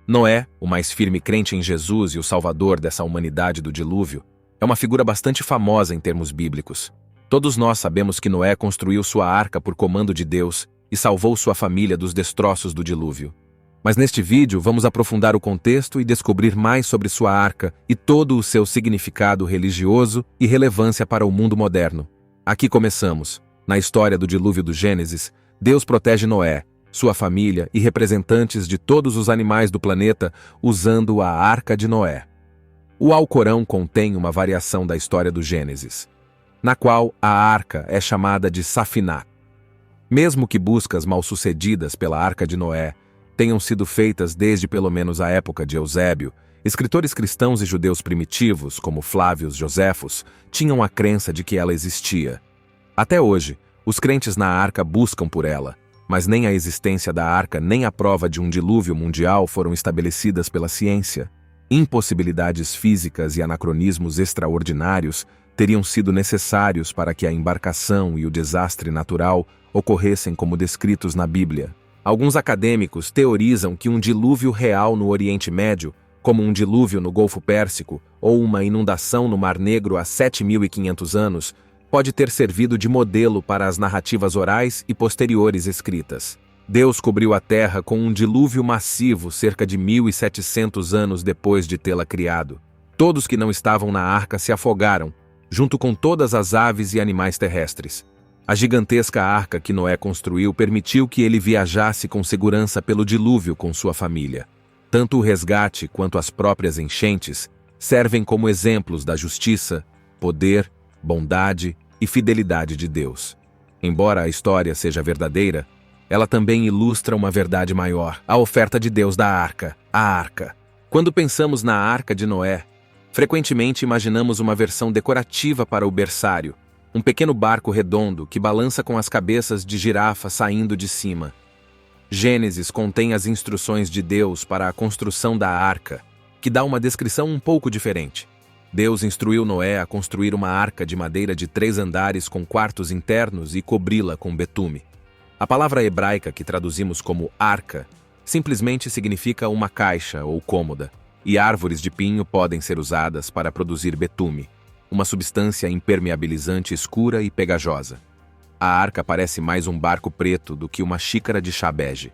Noé, o mais firme crente em Jesus e o salvador dessa humanidade do dilúvio, é uma figura bastante famosa em termos bíblicos. Todos nós sabemos que Noé construiu sua arca por comando de Deus e salvou sua família dos destroços do dilúvio. Mas neste vídeo vamos aprofundar o contexto e descobrir mais sobre sua arca e todo o seu significado religioso e relevância para o mundo moderno. Aqui começamos. Na história do dilúvio do Gênesis, Deus protege Noé, sua família e representantes de todos os animais do planeta usando a Arca de Noé. O Alcorão contém uma variação da história do Gênesis, na qual a arca é chamada de Safiná. Mesmo que buscas mal-sucedidas pela Arca de Noé tenham sido feitas desde pelo menos a época de Eusébio, escritores cristãos e judeus primitivos, como Flávio Joséfos, tinham a crença de que ela existia. Até hoje, os crentes na arca buscam por ela, mas nem a existência da arca nem a prova de um dilúvio mundial foram estabelecidas pela ciência. Impossibilidades físicas e anacronismos extraordinários teriam sido necessários para que a embarcação e o desastre natural ocorressem como descritos na Bíblia. Alguns acadêmicos teorizam que um dilúvio real no Oriente Médio, como um dilúvio no Golfo Pérsico ou uma inundação no Mar Negro há 7.500 anos, pode ter servido de modelo para as narrativas orais e posteriores escritas. Deus cobriu a Terra com um dilúvio massivo cerca de 1.700 anos depois de tê-la criado. Todos que não estavam na arca se afogaram, junto com todas as aves e animais terrestres. A gigantesca arca que Noé construiu permitiu que ele viajasse com segurança pelo dilúvio com sua família. Tanto o resgate quanto as próprias enchentes servem como exemplos da justiça, poder, bondade e fidelidade de Deus. Embora a história seja verdadeira, ela também ilustra uma verdade maior, a oferta de Deus da arca, a arca. Quando pensamos na Arca de Noé, frequentemente imaginamos uma versão decorativa para o berçário, um pequeno barco redondo que balança com as cabeças de girafa saindo de cima. Gênesis contém as instruções de Deus para a construção da arca, que dá uma descrição um pouco diferente. Deus instruiu Noé a construir uma arca de madeira de 3 andares com quartos internos e cobri-la com betume. A palavra hebraica que traduzimos como arca simplesmente significa uma caixa ou cômoda, e árvores de pinho podem ser usadas para produzir betume, uma substância impermeabilizante escura e pegajosa. A arca parece mais um barco preto do que uma xícara de chá bege.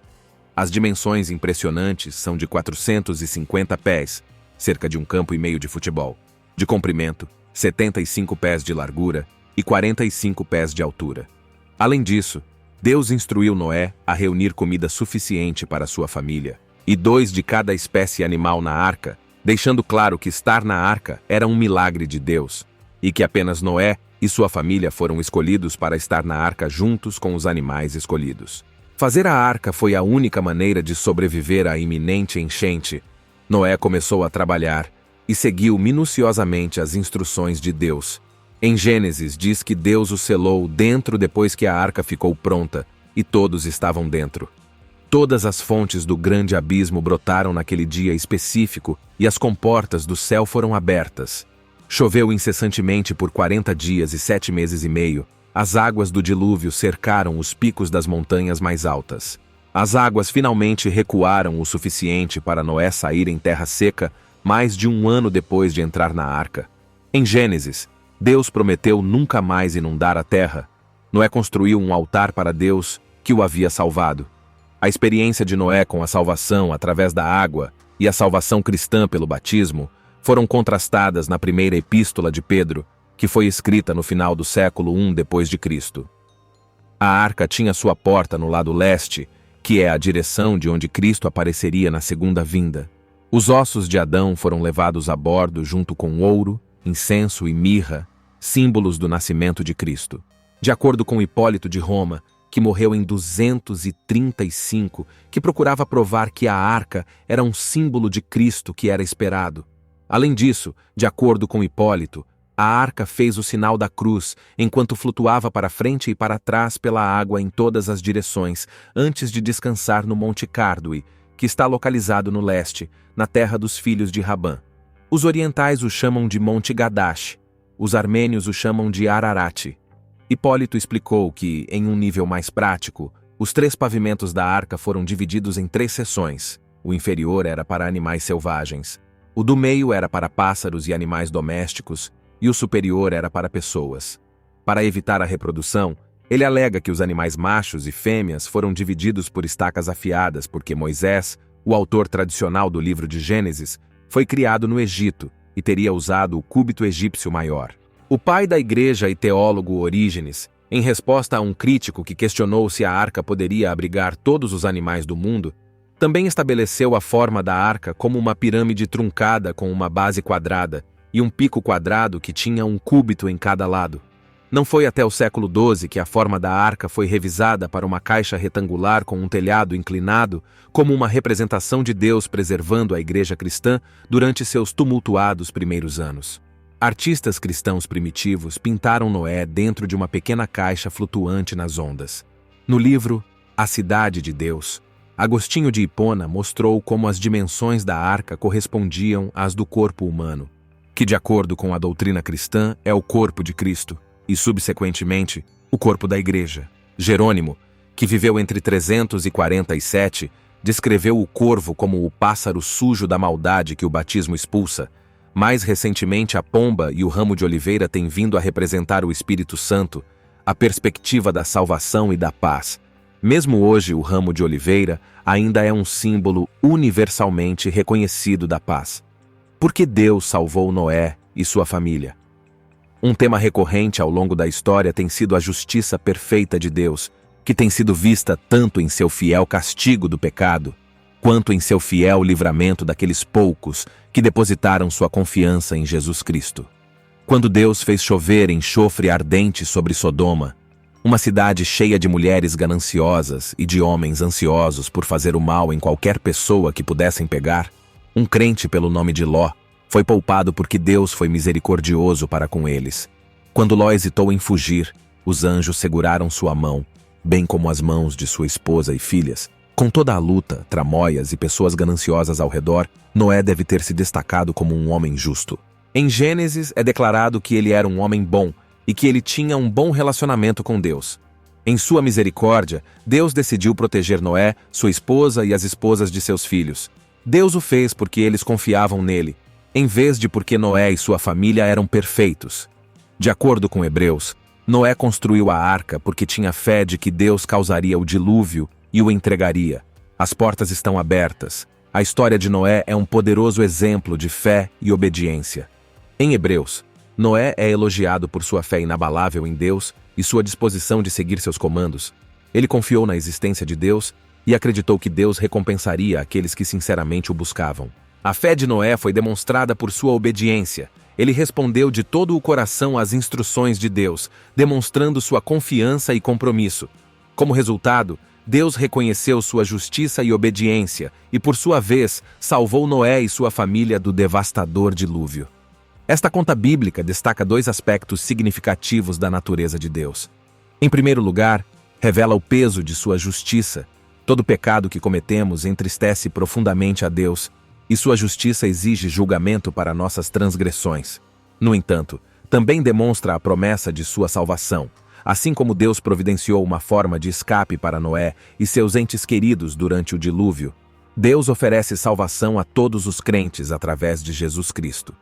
As dimensões impressionantes são de 450 pés, cerca de 1,5 campo de futebol, de comprimento, 75 pés de largura e 45 pés de altura. Além disso, Deus instruiu Noé a reunir comida suficiente para sua família, e 2 de cada espécie animal na arca, deixando claro que estar na arca era um milagre de Deus, e que apenas Noé e sua família foram escolhidos para estar na arca juntos com os animais escolhidos. Fazer a arca foi a única maneira de sobreviver à iminente enchente. Noé começou a trabalhar e seguiu minuciosamente as instruções de Deus. Em Gênesis diz que Deus o selou dentro depois que a arca ficou pronta, e todos estavam dentro. Todas as fontes do grande abismo brotaram naquele dia específico e as comportas do céu foram abertas. Choveu incessantemente por 40 dias e 7 meses e meio. As águas do dilúvio cercaram os picos das montanhas mais altas. As águas finalmente recuaram o suficiente para Noé sair em terra seca mais de 1 ano depois de entrar na arca. Em Gênesis, Deus prometeu nunca mais inundar a terra. Noé construiu um altar para Deus que o havia salvado. A experiência de Noé com a salvação através da água e a salvação cristã pelo batismo foram contrastadas na primeira epístola de Pedro, que foi escrita no final do século I depois de Cristo. A arca tinha sua porta no lado leste, que é a direção de onde Cristo apareceria na segunda vinda. Os ossos de Adão foram levados a bordo junto com ouro, incenso e mirra, símbolos do nascimento de Cristo. De acordo com Hipólito de Roma, que morreu em 235, que procurava provar que a arca era um símbolo de Cristo que era esperado. Além disso, de acordo com Hipólito, a arca fez o sinal da cruz enquanto flutuava para frente e para trás pela água em todas as direções, antes de descansar no Monte Cardui, que está localizado no leste, na terra dos filhos de Rabã. Os orientais o chamam de Monte Gadash, os armênios o chamam de Ararat. Hipólito explicou que, em um nível mais prático, os 3 pavimentos da arca foram divididos em 3 seções. o inferior era para animais selvagens, o do meio era para pássaros e animais domésticos, e o superior era para pessoas. Para evitar a reprodução, ele alega que os animais machos e fêmeas foram divididos por estacas afiadas porque Moisés, o autor tradicional do livro de Gênesis, foi criado no Egito e teria usado o cúbito egípcio maior. O pai da igreja e teólogo Orígenes, em resposta a um crítico que questionou se a arca poderia abrigar todos os animais do mundo, também estabeleceu a forma da arca como uma pirâmide truncada com uma base quadrada e um pico quadrado que tinha um cúbito em cada lado. Não foi até o século XII que a forma da arca foi revisada para uma caixa retangular com um telhado inclinado, como uma representação de Deus preservando a igreja cristã durante seus tumultuados primeiros anos. Artistas cristãos primitivos pintaram Noé dentro de uma pequena caixa flutuante nas ondas. No livro A Cidade de Deus, Agostinho de Hipona mostrou como as dimensões da arca correspondiam às do corpo humano, que, de acordo com a doutrina cristã, é o corpo de Cristo, e, subsequentemente, o corpo da Igreja. Jerônimo, que viveu entre 347, descreveu o corvo como o pássaro sujo da maldade que o batismo expulsa. Mais recentemente, a pomba e o ramo de oliveira têm vindo a representar o Espírito Santo, a perspectiva da salvação e da paz. Mesmo hoje, o ramo de oliveira ainda é um símbolo universalmente reconhecido da paz. Por que Deus salvou Noé e sua família? Um tema recorrente ao longo da história tem sido a justiça perfeita de Deus, que tem sido vista tanto em seu fiel castigo do pecado, quanto em seu fiel livramento daqueles poucos que depositaram sua confiança em Jesus Cristo. Quando Deus fez chover enxofre ardente sobre Sodoma, uma cidade cheia de mulheres gananciosas e de homens ansiosos por fazer o mal em qualquer pessoa que pudessem pegar, um crente pelo nome de Ló foi poupado porque Deus foi misericordioso para com eles. Quando Ló hesitou em fugir, os anjos seguraram sua mão, bem como as mãos de sua esposa e filhas. Com toda a luta, tramóias e pessoas gananciosas ao redor, Noé deve ter se destacado como um homem justo. Em Gênesis é declarado que ele era um homem bom e que ele tinha um bom relacionamento com Deus. Em sua misericórdia, Deus decidiu proteger Noé, sua esposa e as esposas de seus filhos. Deus o fez porque eles confiavam nele, em vez de porque Noé e sua família eram perfeitos. De acordo com Hebreus, Noé construiu a arca porque tinha fé de que Deus causaria o dilúvio e o entregaria. As portas estão abertas. A história de Noé é um poderoso exemplo de fé e obediência. Em Hebreus, Noé é elogiado por sua fé inabalável em Deus e sua disposição de seguir seus comandos. Ele confiou na existência de Deus e acreditou que Deus recompensaria aqueles que sinceramente o buscavam. A fé de Noé foi demonstrada por sua obediência. Ele respondeu de todo o coração às instruções de Deus, demonstrando sua confiança e compromisso. Como resultado, Deus reconheceu sua justiça e obediência e, por sua vez, salvou Noé e sua família do devastador dilúvio. Esta conta bíblica destaca dois aspectos significativos da natureza de Deus. Em primeiro lugar, revela o peso de sua justiça. Todo pecado que cometemos entristece profundamente a Deus, e sua justiça exige julgamento para nossas transgressões. No entanto, também demonstra a promessa de sua salvação, assim como Deus providenciou uma forma de escape para Noé e seus entes queridos durante o dilúvio. Deus oferece salvação a todos os crentes através de Jesus Cristo.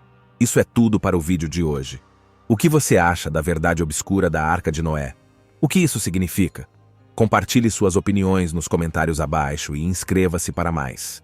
Isso é tudo para o vídeo de hoje. O que você acha da verdade obscura da Arca de Noé? O que isso significa? Compartilhe suas opiniões nos comentários abaixo e inscreva-se para mais.